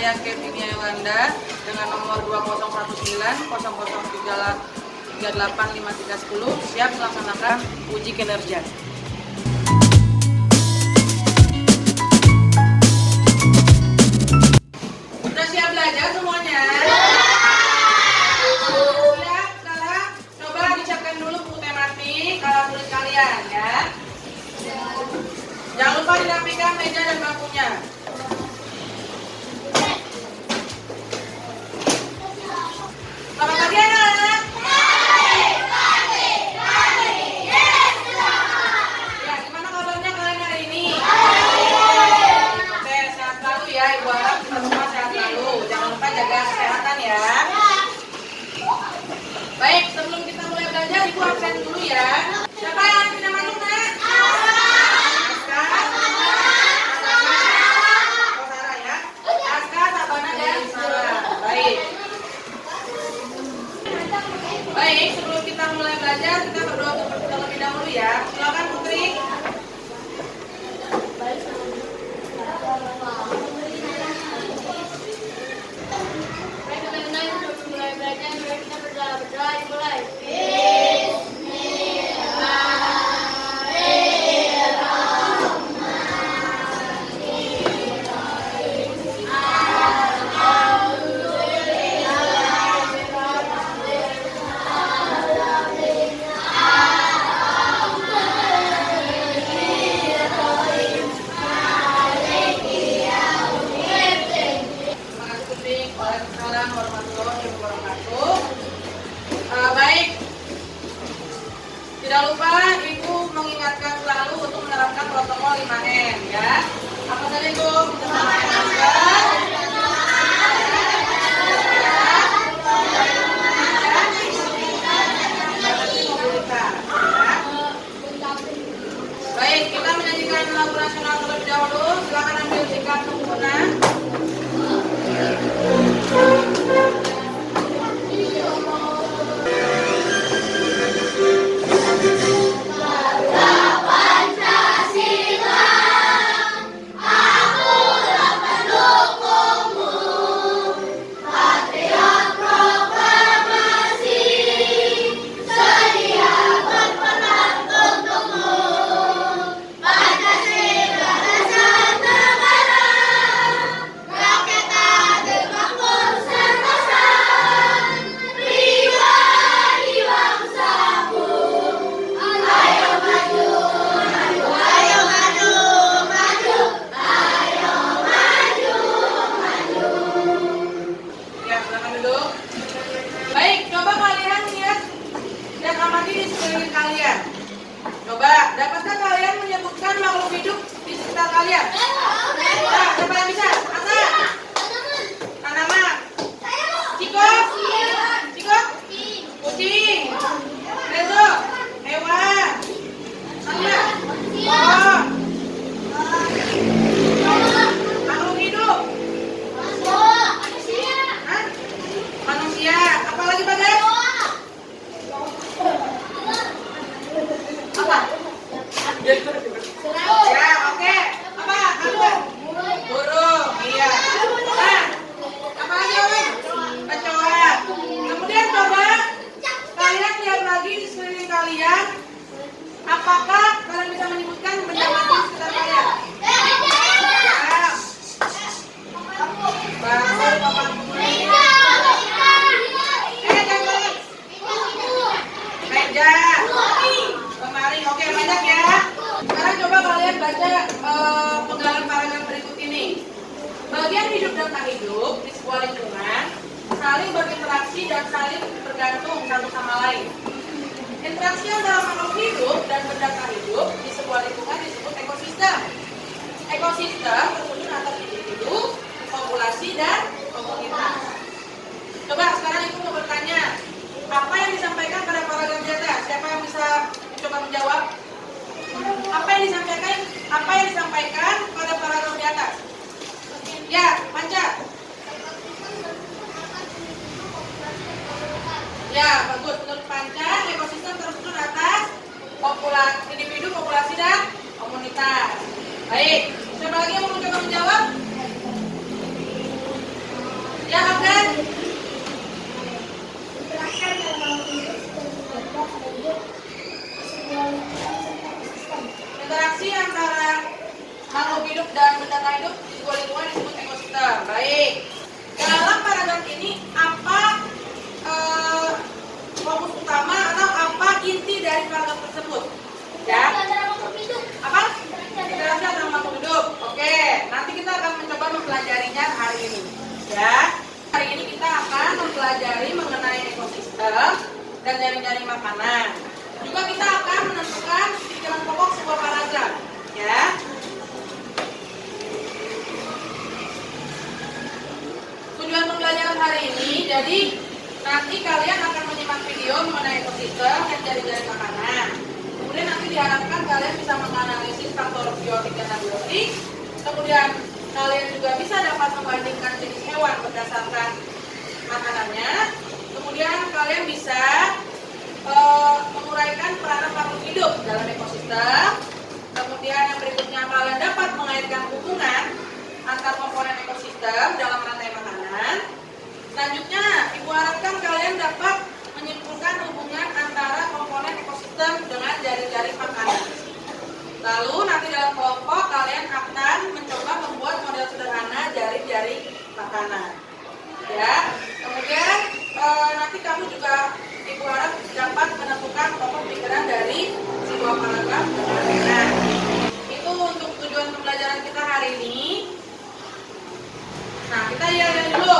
saya Kevin Yolanda dengan nomor 2019 00385310 siap melaksanakan uji kinerja. Sudah siap belajar semuanya? Siap, sekarang coba disiapkan dulu buku tematik, alat tulis kalian ya. Jangan lupa dirapikan meja dan bangkunya. Selamat pagi anak-anak. Ya, gimana kabarnya kalian hari ini? Oke, sehat selalu ya Ibu harap kita semua sehat selalu. Jangan lupa jaga kesehatan ya. Baik, sebelum kita mulai belajar Ibu absen dulu ya. Siapa yang tidak masuk nak? Baik, sebelum kita mulai belajar, kita berdoa terlebih dahulu ya. Silakan Putri. Baik, teman-teman, sebelum mulai belajar, mari kita berdoa dimulai. Baik, tidak lupa Ibu mengingatkan selalu untuk menerapkan protokol 5M ya. Apa tadi Ibu? Memakai masker, batasi mobilitas. Baik, kita menyanyikan lagu nasional terlebih dahulu. Silakan ambil sikap sempurna. Coba, dapatkah kalian menyebutkan makhluk hidup di sekitar kalian? Nah, siapa yang bisa? Asa? Tanaman? Cikok? Kucing? Rezo? Hewan? Sana? Pohon? Makhluk hidup? Hah? Manusia? Apalagi Bagas? Apa? Ya, oke. Apa? Burung. Iya. Nah, apa lagi Om? Kecoa. Kemudian coba kalian lihat lagi di sekeliling kalian. Apakah kalian bisa menyebutkan benda mati di sekitar kalian? Ya. Bangun, papan kuning. Meja. Lemari. Oke, banyak ya. Sekarang coba kalian baca penggalan paragraf berikut ini. Bagian hidup dan tak hidup di sebuah lingkungan saling berinteraksi dan saling bergantung satu sama lain. Interaksi antara makhluk hidup dan benda tak hidup di sebuah lingkungan disebut ekosistem. Ekosistem tersusun atas individu, populasi, dan komunitas. Coba sekarang Ibu mau bertanya, apa yang disampaikan pada paragraf di atas? Siapa yang bisa coba menjawab? Apa yang disampaikan pada paragraf di atas? Ya, Panca. Ya, bagus. Menurut Panca, ekosistem tersusun atas individu, populasi, dan komunitas. Baik, siapa lagi yang mau mencoba menjawab? Lanyar hari ini. Ya, hari ini kita akan mempelajari mengenai ekosistem dan jaring-jaring makanan. Juga kita akan menentukan pikiran pokok sebuah paragraf. Ya. Tujuan pembelajaran hari ini, jadi nanti kalian akan menyimak video mengenai ekosistem dan jaring-jaring makanan. Kemudian nanti diharapkan kalian bisa menganalisis faktor biotik dan abiotik. Kemudian kalian juga bisa dapat membandingkan jenis hewan berdasarkan makanannya. Kemudian kalian bisa menguraikan peranan makhluk hidup dalam ekosistem. Kemudian yang berikutnya kalian dapat mengaitkan hubungan antar komponen ekosistem dalam rantai makanan. Selanjutnya, Ibu harapkan kalian dapat menyimpulkan hubungan antara komponen ekosistem dengan jaring-jaring makanan. Lalu nanti dalam kelompok kalian akan mencoba membuat model sederhana jaring-jaring makanan. Ya, kemudian nanti kamu juga Ibu harap dapat menentukan pokok pikiran dari sebuah paragraf dengan benar. Itu untuk tujuan pembelajaran kita hari ini. Nah, kita lihat dulu.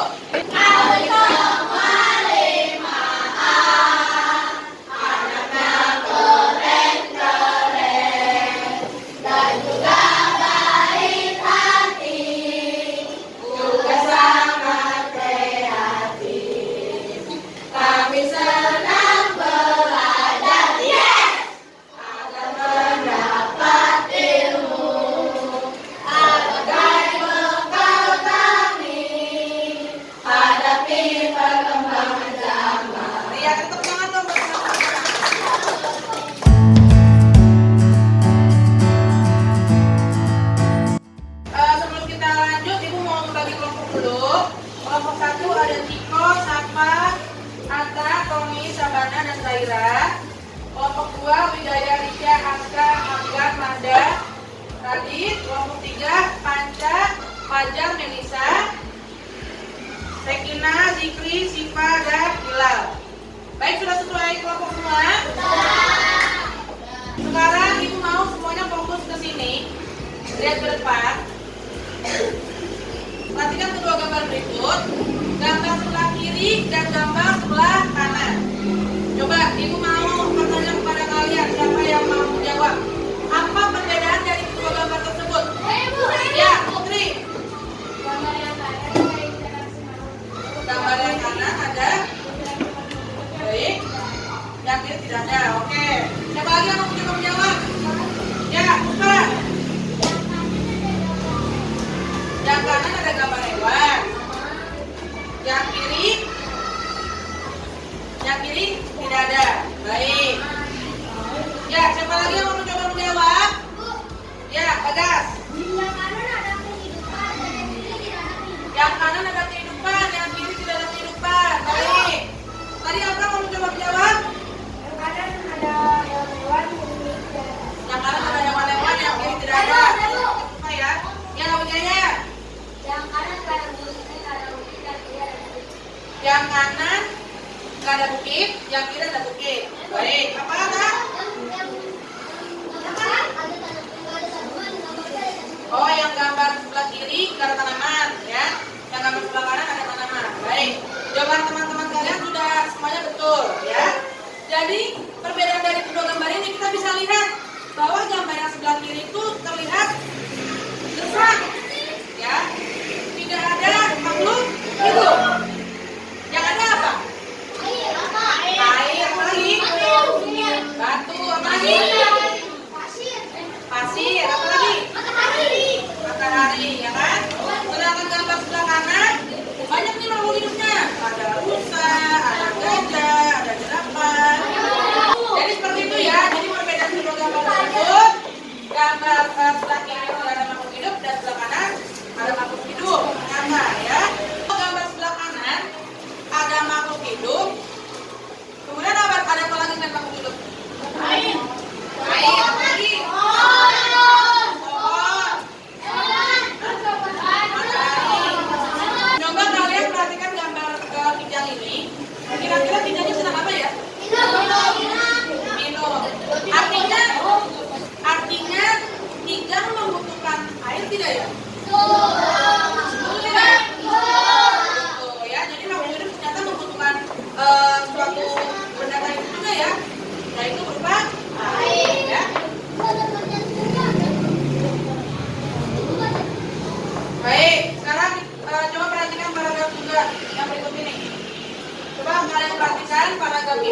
Sebelum kita lanjut, Ibu mau membagi kelompok dulu. Kelompok 1 ada Tiko, Safa, Atta, Tony, Sabana, dan Zaira. Kelompok 2 Widaya, Risha, Aska, Anggar, Manda, Radit. Kelompok 3 Panca, Fajar, Melisa, Rekina, Zikri, Siva, dan Hilal. Baik, sudah sesuai kelompok semua? Sekarang Ibu mau semuanya fokus ke sini. Lihat ke depan. Perhatikan kedua gambar berikut. Gambar sebelah kiri dan gambar sebelah kanan. Coba Ibu mau bertanya kepada kalian, siapa yang mau menjawab? Apa perbedaan dari kedua gambar tersebut? Ya, Putri. Gambar yang kanan ada. Baik. Yang kiri tidak ada. Oke. Siapa lagi yang mau mencoba menjawab? Ya, Puspa. Yang kanan ada gambar hewan. Yang kiri tidak ada. Baik. Ya, siapa lagi yang mau mencoba menjawab? Ya, Bagas. Yang kanan ada kehidupan, yang kiri tidak ada kehidupan. Baik. Tadi apa mau mencoba menjawab? Yang kanan ada hewan-hewan, yang kiri tidak ada. Apa ya? Ya, Wijaya. Yang kanan nggak ada bukit, yang kiri ada bukit. Baik, apa kata? Oh, yang gambar sebelah kiri nggak ada tanaman, ya. Yang gambar sebelah kanan ada tanaman. Baik, jawaban teman-teman kalian sudah semuanya betul, ya. Jadi perbedaan dari kedua gambar ini kita bisa lihat bahwa gambar yang sebelah kiri itu terlihat gersang, ya. Tidak ada makhluk hidup. Yang ada apa? Air, apa lagi? Batu, apa lagi? Pasir, apa lagi? Matahari, ya kan? Sedangkan gambar sebelah kanan banyak nih makhluk hidupnya. Ada rusa, ada gajah, ada jerapah. Jadi seperti itu ya. Jadi perbedaan kedua gambar tersebut, gambar sebelah kiri itu ada makhluk hidup dan sebelah kanan ada makhluk hidup. Kenapa ya? Gambar sebelah kanan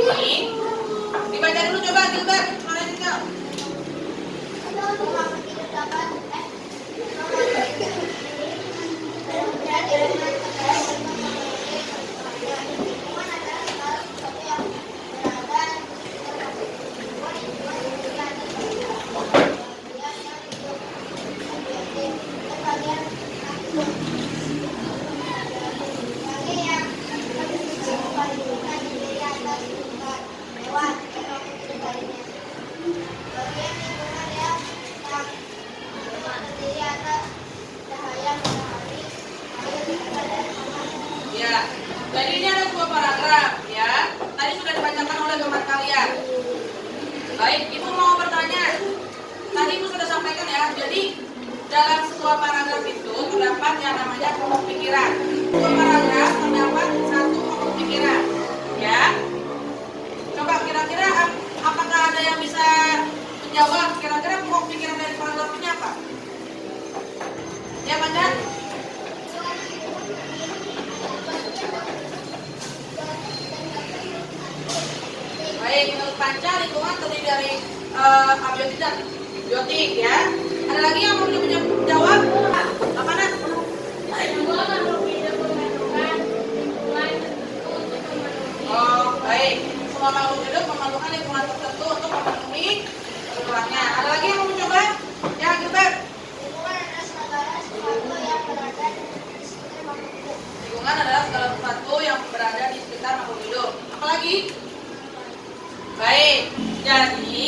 ini. Dibaca dulu coba Gilbert, mana Tinggal? Ya, jadi ini ada dua paragraf ya. Tadi sudah dibacakan oleh teman kalian. Baik, Ibu mau bertanya. Tadi Ibu sudah sampaikan ya. Jadi dalam sebuah paragraf itu terdapat yang namanya pokok pikiran. Sebuah paragraf terdapat satu pokok pikiran. Ya. Coba kira-kira apakah ada yang bisa menjawab kira-kira pokok pikiran dari paragraf ini apa? Ya, baca. Baik, menurut Panca lingkungan terdiri dari abiotik dan biotik ya. Ada lagi yang mau menjawab? Apa nak? Oh, baik. Semua makhluk hidup memerlukan lingkungan tertentu untuk memenuhi kebutuhannya. Ada lagi yang mau mencoba? Ya, Gilbert. Lingkungan adalah segala sesuatu yang berada di sekitar makhluk hidup. Apa lagi? Baik, jadi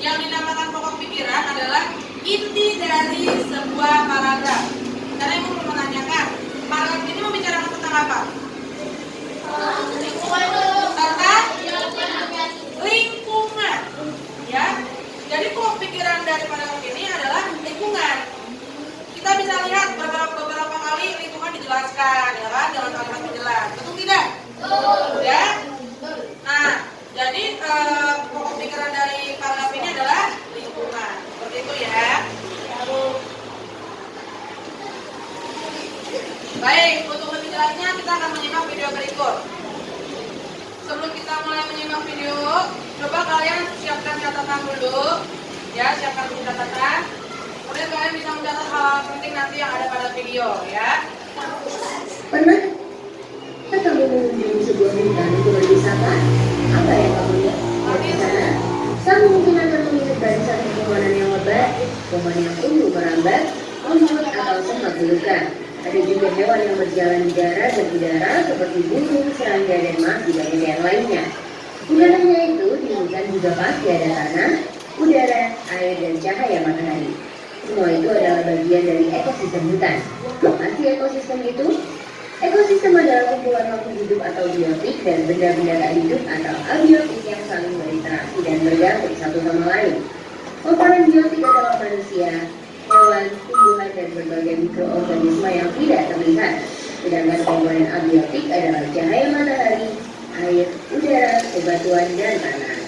yang dinamakan pokok pikiran adalah inti dari sebuah paragraf. Karena Ibu mau menanyakan, paragraf ini membicarakan tentang apa? Tentang lingkungan. Ya, jadi pokok pikiran dari paragraf ini adalah lingkungan. Kita bisa lihat beberapa kali lingkungan dijelaskan, ya kan, dalam kalimat penjelas. Betul tidak? Ya. Nah, jadi pokok pikiran dari paragraf ini adalah lingkungan. Seperti itu ya. Baik, untuk lebih jelasnya kita akan menyimak video berikut. Sebelum kita mulai menyimak video, coba kalian siapkan catatan dulu. Ya, siapkan dulu catatan. Kemudian kalian bisa mencatat hal penting nanti yang ada pada video ya. Pernah kamu mengunjungi sebuah hutan untuk berwisata? Apa yang kamu lihat? Di sana, kamu mungkin akan melihat barisan pepohonan yang lebat, pohon yang tumbuh merambat, rumput atau semak belukar. Ada juga hewan yang berjalan di darat dan udara seperti burung, serangga, dan masih banyak yang lainnya. Bukan hanya itu, di hutan juga pasti ada tanah, udara, air, dan cahaya matahari. Semua itu adalah bagian dari ekosistem hutan. Apa sih ekosistem itu? Ekosistem adalah kumpulan makhluk hidup atau biotik dan benda-benda tak hidup atau abiotik yang saling berinteraksi dan bergantung satu sama lain. Komponen biotik adalah manusia, hewan, tumbuhan, dan berbagai mikroorganisme yang tidak terlihat. Sedangkan komponen abiotik adalah cahaya matahari, air, udara, bebatuan, dan tanah.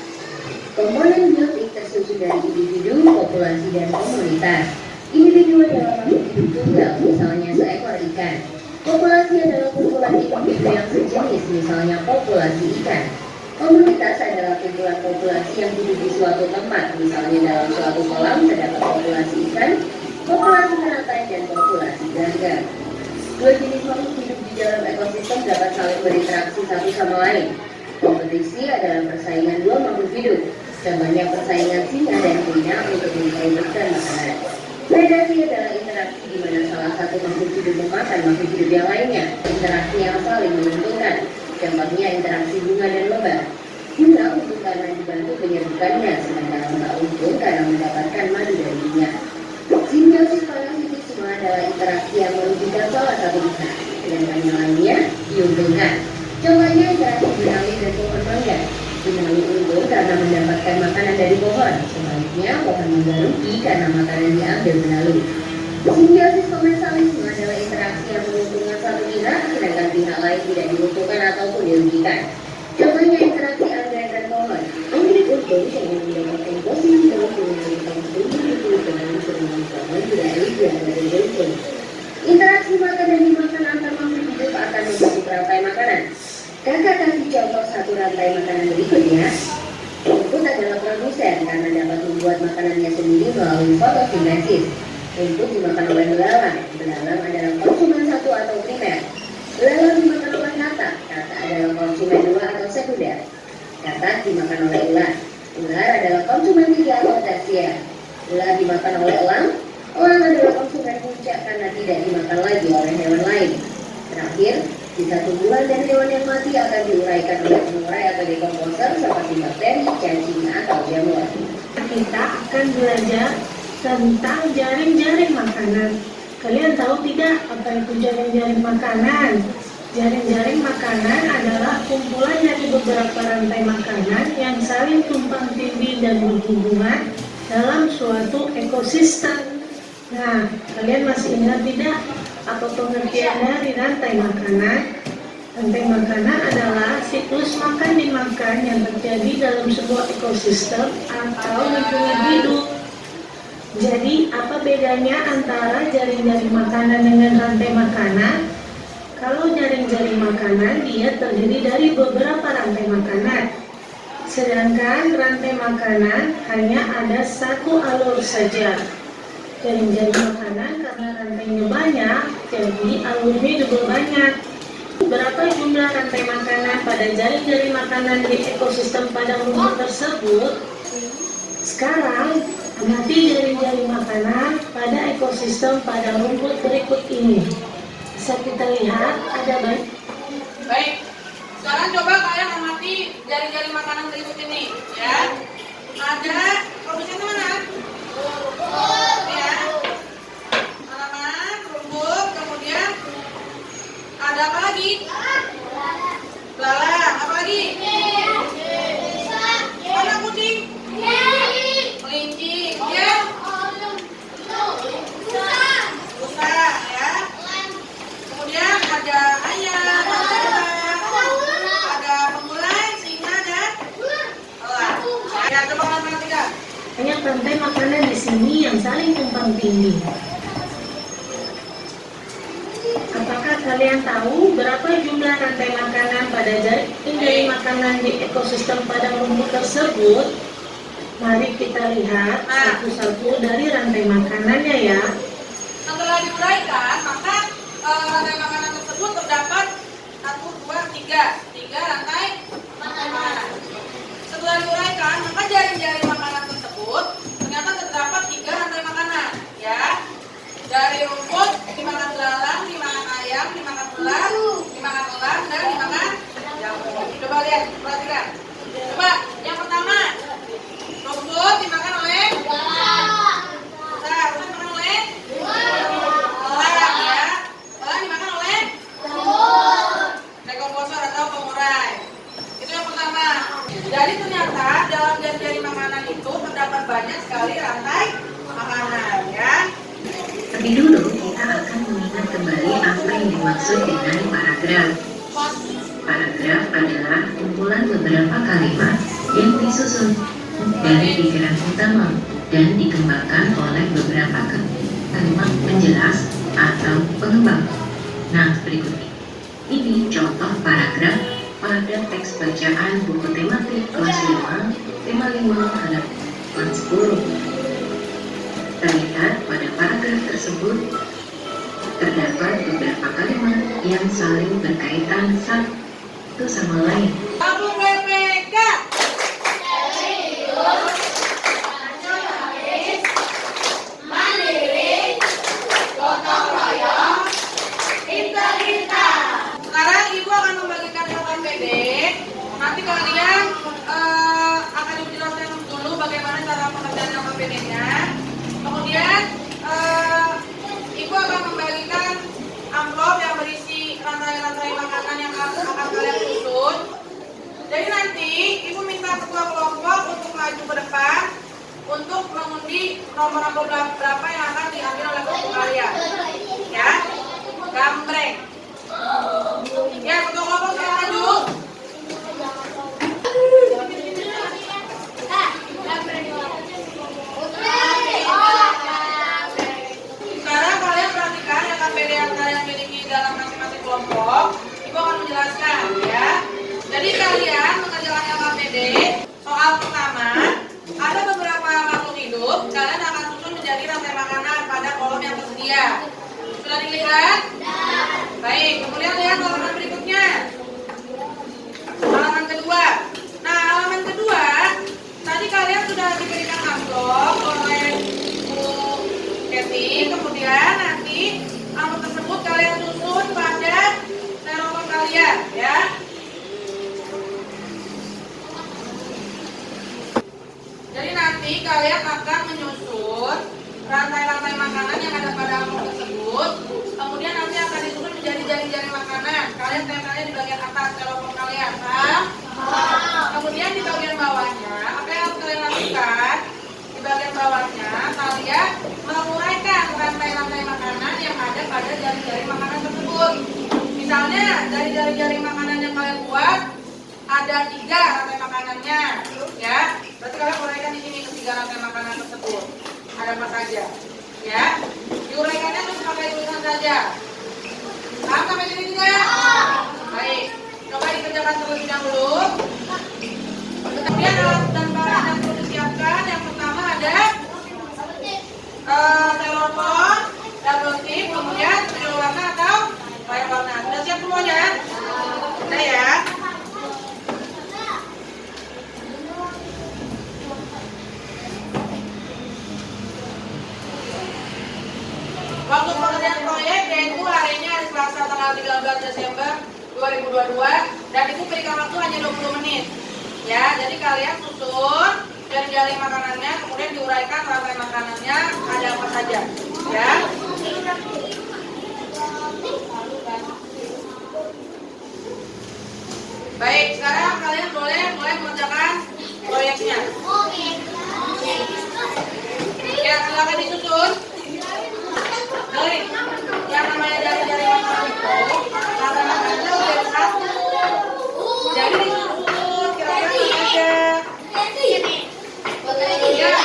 Komponen biotik tersusun dari individu, populasi, dan komunitas. Individu adalah makhluk hidup tunggal, misalnya seekor ikan. Populasi adalah kumpulan individu yang sejenis, misalnya populasi ikan. Komunitas adalah kumpulan populasi yang hidup di suatu tempat, misalnya dalam suatu kolam terdapat populasi ikan, populasi teratai, dan populasi ganggang. Dua jenis makhluk hidup di dalam ekosistem dapat saling berinteraksi satu sama lain. Kompetisi adalah persaingan dua makhluk hidup. Contohnya persaingan singa dan kuina untuk memperebutkan makanan. Predasi adalah interaksi di mana salah satu makhluk hidup memakan makhluk hidup yang lainnya. Interaksi yang saling menguntungkan. Contohnya interaksi bunga dan lebah. Bunga untung karena dibantu menyerbukannya, sementara lebah untung karena mendapatkan madu darinya. Simbiosis parasitik semua adalah interaksi yang merugikan salah satu pihak, sedangkan yang lainnya diuntungkan. Contohnya interaksi benalu dan pohon mangga. Benalu untung karena mendapatkan makanan dari pohon, sebaliknya pohon mangga rugi karena makanan diambil benalu. Simbiosis komensalisme adalah interaksi yang menguntungkan satu pihak, sedangkan pihak lain tidak diuntungkan ataupun dirugikan. Contohnya interaksi anggrek dan pohon. Anggrek untung karena mendapatkan posisi dalam mengalirkan tumbuh dengan serangan pohon tidak rugi dari untung. Interaksi makan dan dimakan antar makhluk hidup akan membentuk rantai makanan. Kakak kasih contoh satu rantai makanan berikut Selanjutnya, rumput adalah produsen karena dapat membuat makanannya sendiri melalui fotosintesis. Rumput dimakan oleh belalang. Belalang adalah konsumen satu atau primer. Belalang dimakan oleh katak. Katak adalah konsumen dua atau sekunder. Katak dimakan oleh ular. Ular adalah konsumen tiga atau tersier. Ular dimakan oleh elang. Elang adalah konsumen puncak karena tidak dimakan lagi oleh hewan lain. Terakhir, sisa tumbuhan dan hewan yang mati akan diuraikan oleh pengurai atau dekomposer seperti bakteri, cacing, atau jamur. Kita akan belajar tentang jaring-jaring makanan. Kalian tahu tidak apa itu jaring-jaring makanan? Jaring-jaring makanan adalah kumpulan dari beberapa rantai makanan yang saling tumpang tindih dan berhubungan dalam suatu ekosistem. Nah, kalian masih ingat tidak apa pengertian dari rantai makanan? Rantai makanan adalah siklus makan dimakan yang terjadi dalam sebuah ekosistem atau lingkungan hidup. Jadi, apa bedanya antara jaring-jaring makanan dengan rantai makanan? Kalau jaring-jaring makanan, dia terdiri dari beberapa rantai makanan. Sedangkan rantai makanan hanya ada satu alur saja. Jaring-jaring makanan karena rantainya banyak, jadi alurnya juga banyak. Berapa jumlah rantai makanan pada jaring-jaring makanan di ekosistem padang rumput tersebut? Sekarang, amati jaring-jaring makanan pada ekosistem padang rumput berikut ini. Bisa kita lihat ada baik. Baik. Sekarang coba kalian amati jaring-jaring makanan berikut ini, ya. Ada produsennya mana? Ya. Tanaman, rumput, kemudian ada apa lagi? Belalang, apa lagi? Warna kucing? Kelinci, kemudian rusa, ya. Kemudian ada ayam, ada pemulai, singa, dan elang. Ya, coba kalian perhatikan. Banyak rantai makanan di sini yang saling tumpang tindih. Apakah kalian tahu berapa jumlah rantai makanan pada jaring makanan di ekosistem padang rumput tersebut? Mari kita lihat satu-satu dari rantai makanannya ya. Setelah diuraikan, maka rantai makanan tersebut terdapat 1, 2, 3 rantai makanan. Setelah diuraikan, maka jaring-jaring makanan tersebut ternyata terdapat 3 rantai makanan, ya. Dari rumput dimakan belalang, dimakan ayam, dimakan ular, dimakan elang, dan dimakan jamur. Coba lihat, perhatikan. Coba yang pertama, rumput dimakan oleh belalang. Nah, rumput dimakan oleh elang, ya. Elang dimakan oleh dekomposer atau pengurai. Itu yang pertama. Jadi ternyata dalam jaring-jaring makanan itu terdapat banyak sekali rantai makanan, ya. Tapi dulu kita akan mengingat kembali apa yang dimaksud dengan paragraf. Paragraf adalah kumpulan beberapa kalimat yang disusun dari pikiran utama dan dikembangkan oleh beberapa kalimat penjelas atau pengembang. Nah, berikut ini contoh paragraf pada teks bacaan buku tematik kelas 5, tema 5, halaman 10. Terlihat pada paragraf tersebut terdapat beberapa kalimat yang saling berkaitan satu sama lain. Kamu PPK. Sekarang Ibu akan membagikan LKPD. Nanti kalian akan dijelaskan dulu bagaimana cara pengerjaan LKPD-nya. Kemudian Ibu akan membagikan amplop yang berisi rantai-rantai makanan yang akan kalian susun. Jadi nanti Ibu minta ketua kelompok untuk maju ke depan untuk mengundi nomor amplop berapa yang akan diambil oleh kelompok kalian. Ya, gambreng. Ya, ketua kelompok saya maju. Sekarang kalian perhatikan LKPD yang kalian miliki dalam masing-masing kelompok. Ibu akan menjelaskan, ya. Jadi kalian mengerjakan LKPD nanti kalian akan menyusun rantai-rantai makanan yang ada pada amplop tersebut. Kemudian nanti akan disusun menjadi jaring-jaring makanan. Kalian tempelnya di bagian atas telepon kalian, paham? Kemudian di bagian bawahnya, apa yang harus kalian lakukan? Di bagian bawahnya, kalian menguraikan rantai-rantai makanan yang ada pada jaring-jaring makanan tersebut. Misalnya, dari jaring-jaring makanan yang kalian buat, ada 3 rantai makanannya, ya. Berarti kalian uraikan di sini ketiga rantai makanan tersebut. Ada apa saja, ya? Diuraikannya harus pakai tulisan saja. Paham sampai sini tidak? Baik, coba dikerjakan terlebih dahulu. Kemudian alat dan barang yang perlu disiapkan, yang pertama ada telepon, double tip, kemudian video warna atau layar warna. Sudah siap semuanya? Sudah ya? Waktu pengerjaan proyek yaitu harinya hari Selasa tanggal 13 Desember 2022 dan itu berikan waktu hanya 20 menit. Ya, jadi kalian susun jaring-jaring makanannya, kemudian diuraikan rantai makanannya ada apa saja. Ya. Baik, sekarang kalian boleh mulai mengerjakan proyeknya. Ya, silakan disusun. Baik, yang namanya jaring-jaring makanan itu rantai makanannya udah ada 1. Jadi disusun kira-kira aja. Ya. Ya.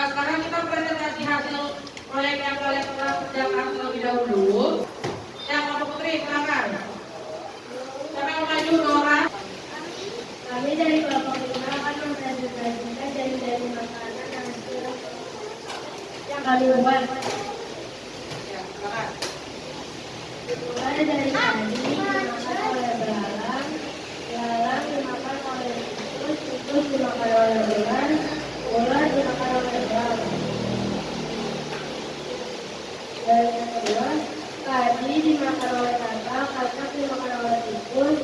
Sekarang kita presentasi hasil proyek yang kalian telah kerjakan terlebih dahulu. Yang Bapak Putri, silakan. Siapa yang maju, Nora? Kami dari kelompok 5 akan mempresentasikan jaring-jaring makanan yang kami buat. Ya, silakan. Mulai dari tadi dimakan oleh belalang, belalang dimakan oleh tikus dimakan oleh ular, ular dimakan oleh belalang. Dan yang kedua, tadi dimakan oleh katak, katak dimakan oleh tikus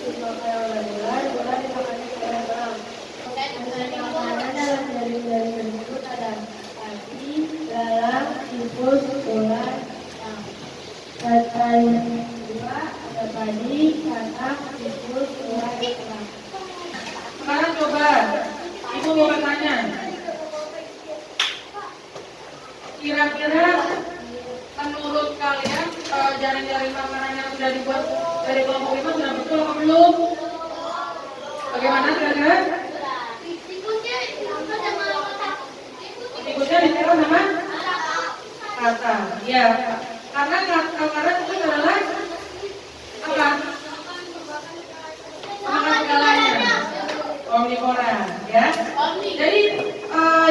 dimakan oleh ular, ular dimakan oleh belalang. Dan makanan dalam jaring-jaring tersebut ada tadi, belalang, tikus, ular, dan yang kedua ada tadi, katak, tikus, ular, belalang. Sekarang coba, Ibu mau bertanya. Kira-kira menurut kalian jaring-jaring makanan yang sudah dibuat dari kelompok 5 sudah betul atau belum? Bagaimana kira-kira? Tikusnya ditiru sama? Kata. Ya. Karena tikus adalah apa? Makan segalanya. Omnivora, ya. Jadi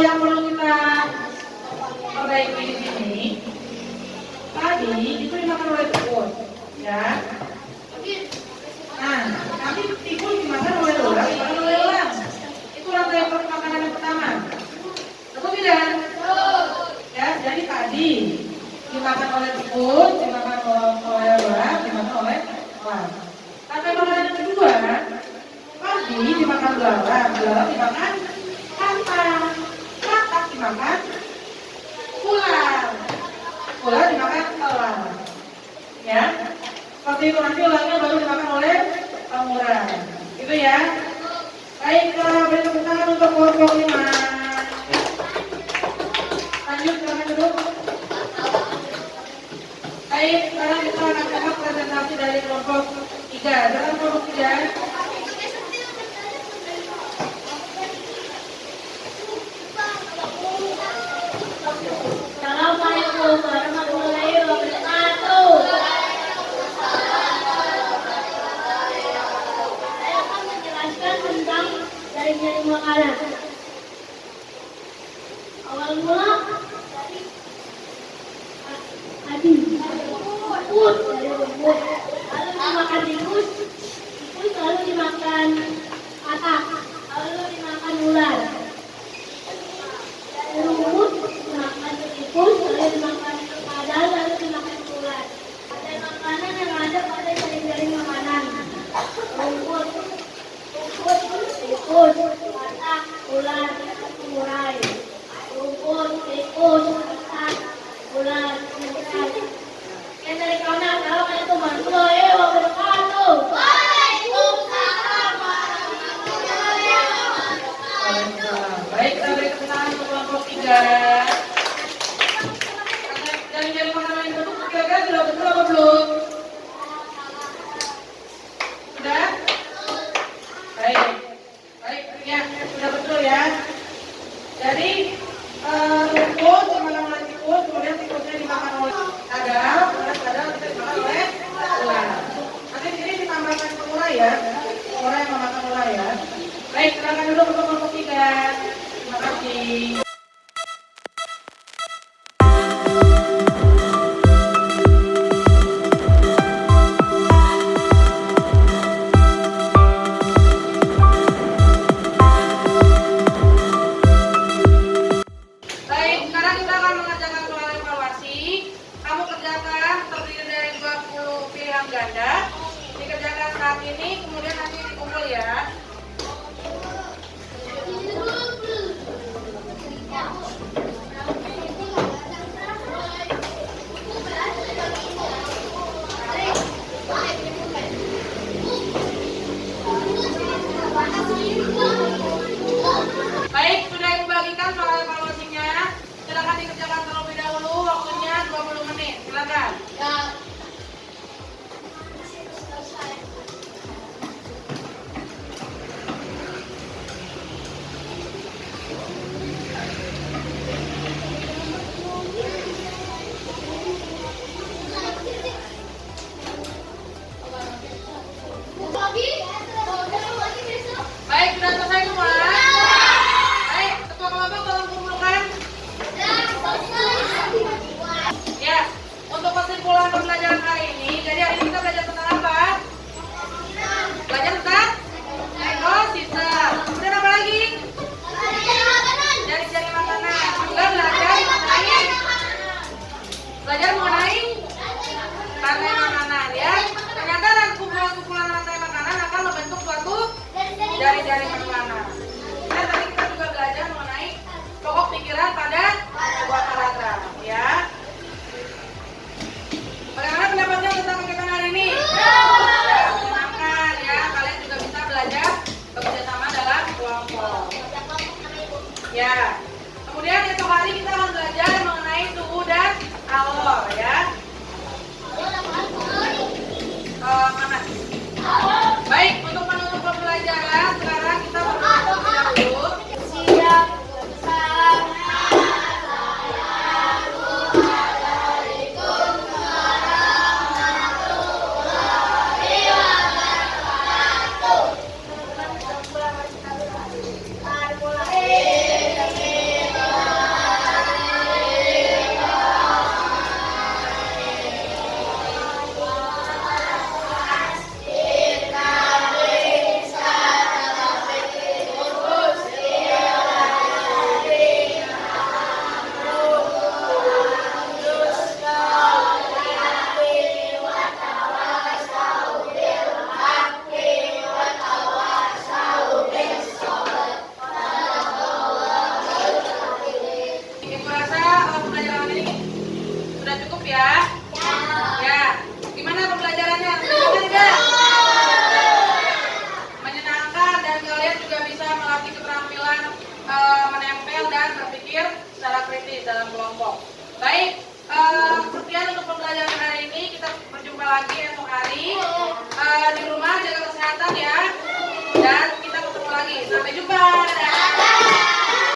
yang perlu kita perbaiki di sini, tadi itu dimakan oleh tikus, ya. Nah, nanti tikus dimakan oleh ular, dimakan oleh elang. Itu rantai makanan yang pertama. Betul tidak? Ya, jadi tadi tadi dimakan oleh tikus, dimakan oleh ular, dimakan oleh elang. Sampai makanan yang kedua, tadi dimakan belalang, belalang dimakan katak, katak dimakan ular, ular dimakan elang. Ya, seperti itu nanti ulangnya baru dimakan oleh orang. Gitu ya. Baiklah, beri tepuk tangan untuk kelompok 5. Lanjut, silakan duduk. Baik, sekarang kita akan lihat presentasi dari kelompok 3. Dalam kelompok 3, Assalamualaikum warahmatullahi wabarakatuh. Saya akan menjelaskan tentang jaring-jaring makanan. Awal mula dari tadi rumput, dari rumput, lalu dimakan tikus, tikus lalu dimakan katak, lalu dimakan ular. Dari rumput dimakan tikus, lalu dimakan kadal, lalu dimakan ular. Ada makanan yang ada pada jaring-jaring makanan. Rumput, tikus, katak, ular, murai. Rumput, tikus, katak, ular, murai. Yang dari kanan, assalamualaikum warahmatullahi wabarakatuh. Waalaikumsalam warahmatullahi wabarakatuh. baik, kita beri tepuk tangan untuk kelompok 3. Jaring-jaring makanan yang kedua, kira-kira sudah betul apa belum? Sudah? Baik, baik, ya, sudah betul ya. Jadi rumput dimakan oleh tikus, kemudian tikusnya dimakan oleh kadal, kemudian kadal bisa dimakan oleh ular. Nanti di sini ditambahkan ular ya, ular yang memakan ular ya. Baik, silakan duduk untuk kelompok 3. Terima kasih. Baik, sekarang kita akan mengerjakan soal evaluasi. Kamu kerjakan terdiri dari 20 pilihan ganda. Dikerjakan saat ini, kemudian nanti dikumpul ya. Baik, sudah dibagikan soal evaluasinya. Silakan dikerjakan terlebih dahulu, waktunya 20 menit. Silakan. cukup ya? Ya. Gimana pembelajarannya? Menyenangkan tidak? Menyenangkan dan kalian juga bisa melatih keterampilan menempel dan berpikir secara kritis dalam kelompok. Baik, sekian untuk pembelajaran hari ini. Kita berjumpa lagi esok hari. Di rumah jaga kesehatan ya.